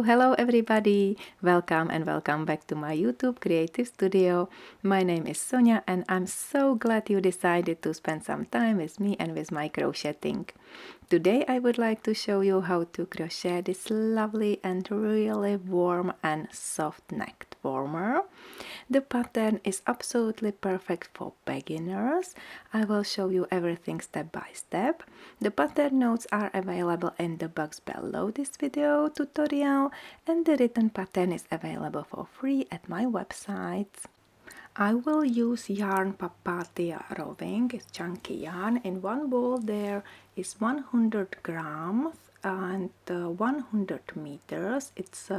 Hello everybody! Welcome and welcome back to my YouTube Creative Studio. My name is Sonia and I'm so glad you decided to spend some time with me and with my crocheting. Today I would like to show you how to crochet this lovely and really warm and soft necked warmer. The pattern is absolutely perfect for beginners. I will show you everything step by step. The pattern notes are available in the box below this video tutorial, and the written pattern is available for free at my website. I will use yarn Papatia roving, it's chunky yarn. In one ball there is 100 grams and 100 meters. It's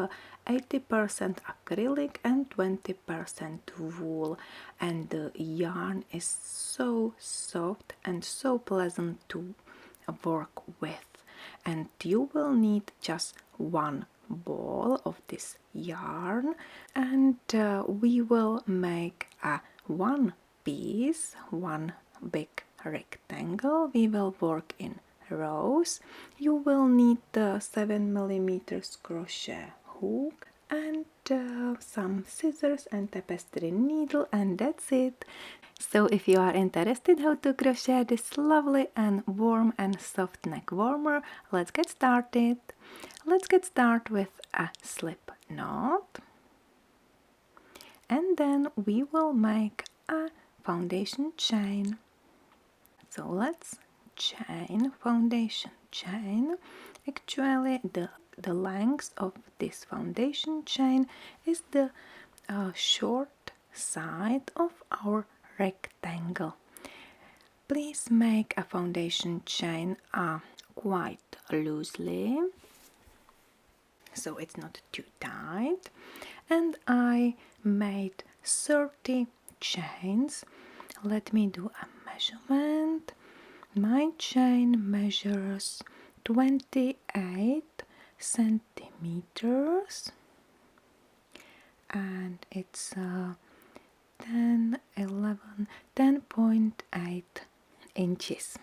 80% acrylic and 20% wool, and the yarn is so soft and so pleasant to work with. And you will need just one ball of this yarn, and we will make a one piece, one big rectangle. We will work in rows. You will need the 7mm crochet hook and some scissors and tapestry needle, and that's it. So if you are interested how to crochet this lovely and warm and soft neck warmer, let's get started. Let's get started with a slip knot, and then we will make a foundation chain. So let's chain, foundation chain. Actually the length of this foundation chain is the short side of our rectangle. Please make a foundation chain quite loosely, so it's not too tight. And I made 30 chains. Let me do a measurement. My chain measures 28 centimeters and it's 10.8 inches,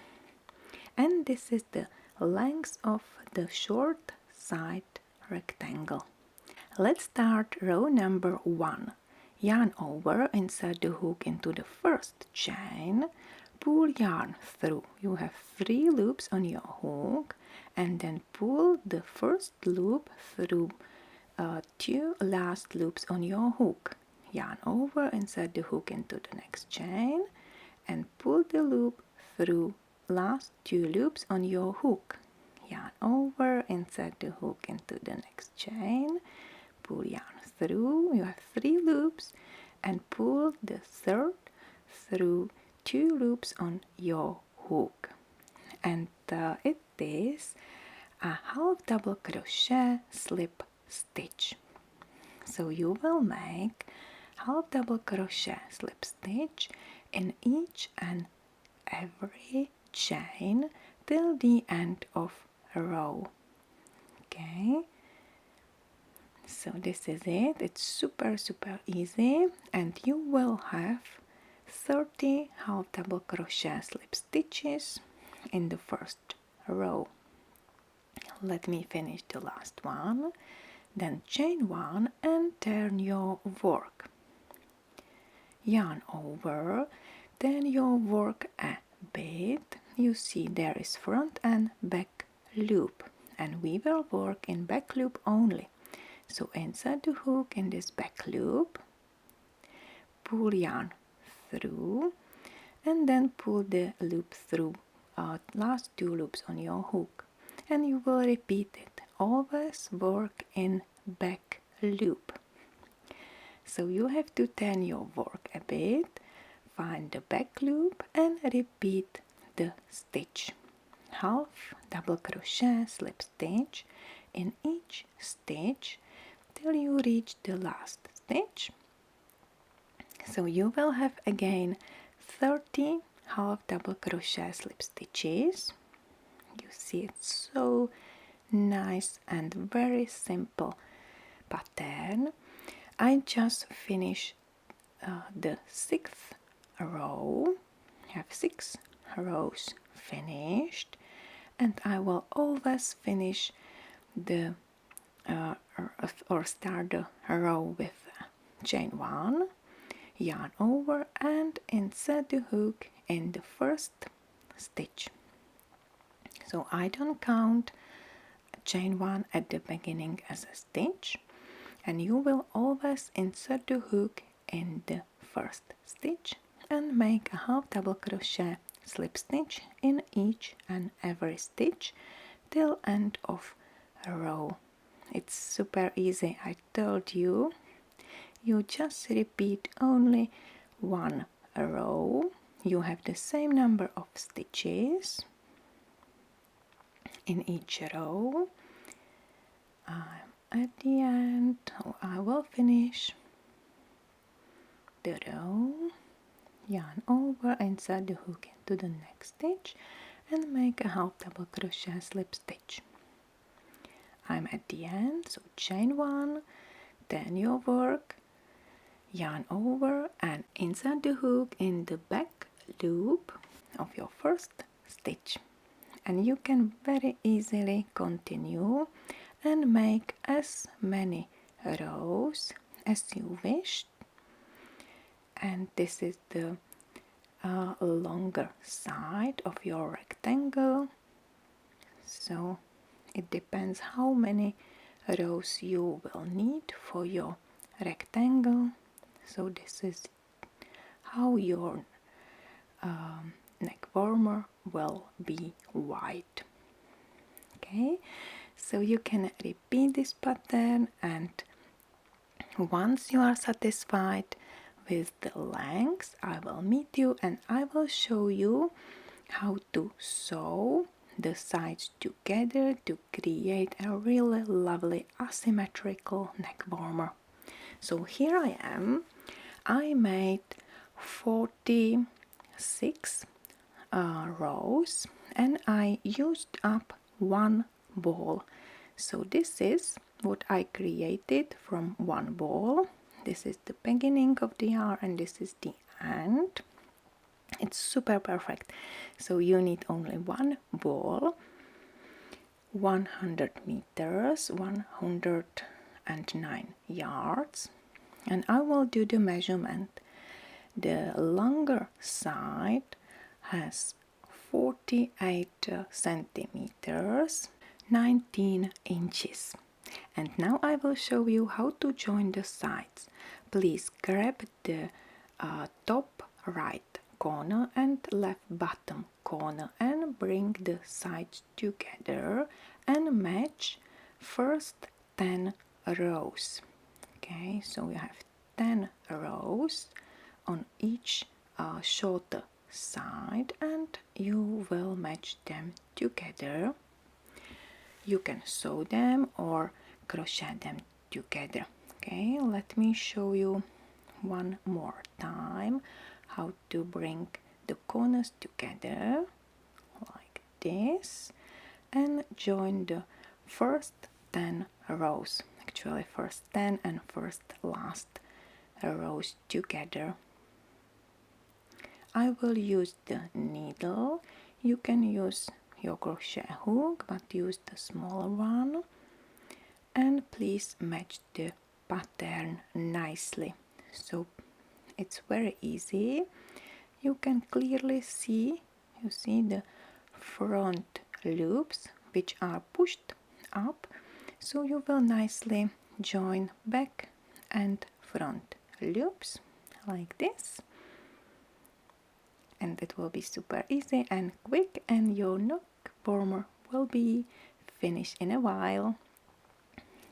and this is the length of the short side rectangle. Let's start row number 1. Yarn over, insert the hook into the first chain, pull yarn through. You have 3 loops on your hook, and then pull the first loop through 2 last loops on your hook. Yarn over, insert the hook into the next chain, and pull the loop through last 2 loops on your hook. Yarn over, insert the hook into the next chain, pull yarn through. You have 3 loops, and pull the third through 2 loops on your hook. And it is a half double crochet slip stitch. So you will make half double crochet slip stitch in each and every chain till the end of a row. Okay, so this is it. It's super easy, and you will have 30 half double crochet slip stitches in the first row. Let me finish the last one. Then chain 1 and turn your work. Yarn over, then your work a bit. You see there is front and back loop, and we will work in back loop only. So insert the hook in this back loop, pull yarn through, and then pull the loop through last 2 loops on your hook, and you will repeat it. Always work in back loop. So you have to turn your work a bit, find the back loop, and repeat the stitch. Half double crochet slip stitch in each stitch till you reach the last stitch. So you will have again 30 half double crochet slip stitches. You see, it's so nice and very simple pattern. I just finished the 6th row. I have 6 rows finished, and I will always finish the or start the row with chain 1, yarn over and insert the hook in the first stitch. So I don't count chain 1 at the beginning as a stitch, and you will always insert the hook in the first stitch and make a half double crochet slip stitch in each and every stitch till end of a row. It's super easy, I told you. You just repeat only one row. You have the same number of stitches in each row. At the end, I will finish the row, yarn over, insert the hook into the next stitch and make a half double crochet slip stitch. I'm at the end, so chain 1, then your work, yarn over and insert the hook in the back loop of your first stitch, and you can very easily continue and make as many rows as you wish. And this is the longer side of your rectangle, so it depends how many rows you will need for your rectangle. So this is how your neck warmer will be wide. Okay, so you can repeat this pattern, and once you are satisfied with the length, I will meet you and I will show you how to sew the sides together to create a really lovely asymmetrical neck warmer. So here I am. I made 46 rows and I used up one ball. So this is what I created from one ball. This is the beginning of the yarn and this is the end. It's super perfect. So you need only one ball, 100 meters, 109 yards, and I will do the measurement. The longer side has 48 centimeters, 19 inches. And now I will show you how to join the sides. Please grab the top right corner and left bottom corner and bring the sides together and match first 10 rows. Okay, so we have 10 rows on each shorter side and you will match them together. You can sew them or crochet them together. Okay, let me show you one more time how to bring the corners together like this and join the first 10 rows, actually first 10 and first last rows together. I will use the needle. You can use your crochet hook but use the smaller one, and please match the pattern nicely. So it's very easy. You can clearly see, you see the front loops which are pushed up, so you will nicely join back and front loops like this, and it will be super easy and quick, and your neck warmer will be finished in a while.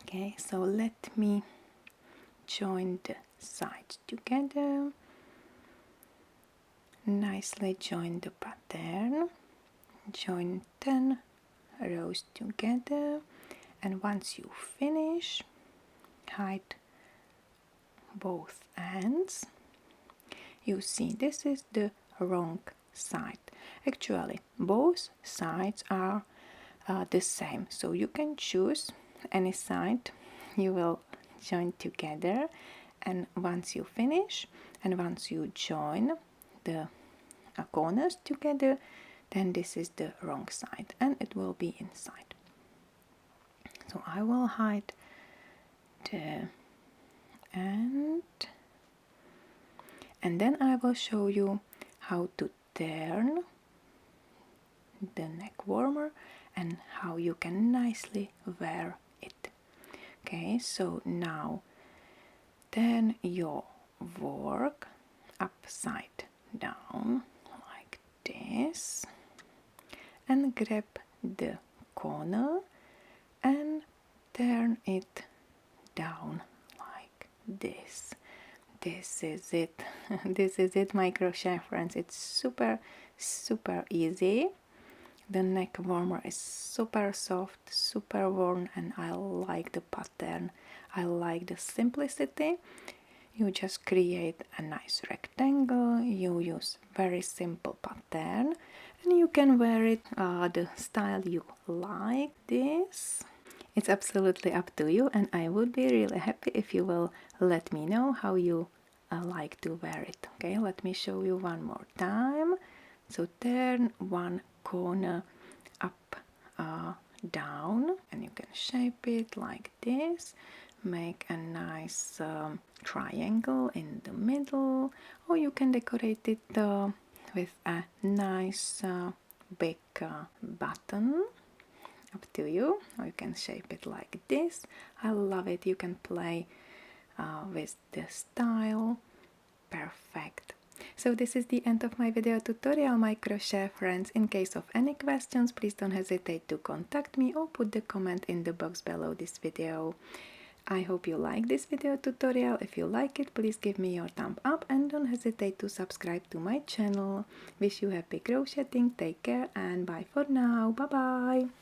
Okay, so let me join the sides together. Nicely join the pattern. Join 10 rows together, and once you finish, hide both ends. You see, this is the wrong side. Actually, both sides are the same, so you can choose any side you will join together, and once you finish and once you join the corners together, then this is the wrong side and it will be inside. So I will hide the end, and then I will show you how to turn the neck warmer and how you can nicely wear it. Okay, so now turn your work upside down like this and grab the corner and turn it down like this. This is it. This is it, my crochet friends. It's super easy. The neck warmer is super soft, super warm, and I like the pattern. I like the simplicity. You just create a nice rectangle, you use very simple pattern, and you can wear it the style you like. This, it's absolutely up to you, and I would be really happy if you will let me know how you like to wear it. Okay, let me show you one more time. So turn one corner up, down, and you can shape it like this. Make a nice triangle in the middle, or you can decorate it with a nice big button. Up to you. Or you can shape it like this. I love it. You can play with the style. Perfect. So this is the end of my video tutorial, my crochet friends. In case of any questions, please don't hesitate to contact me or put the comment in the box below this video. I hope you like this video tutorial. If you like it, please give me your thumb up and don't hesitate to subscribe to my channel. Wish you happy crocheting, take care, and bye for now. Bye bye.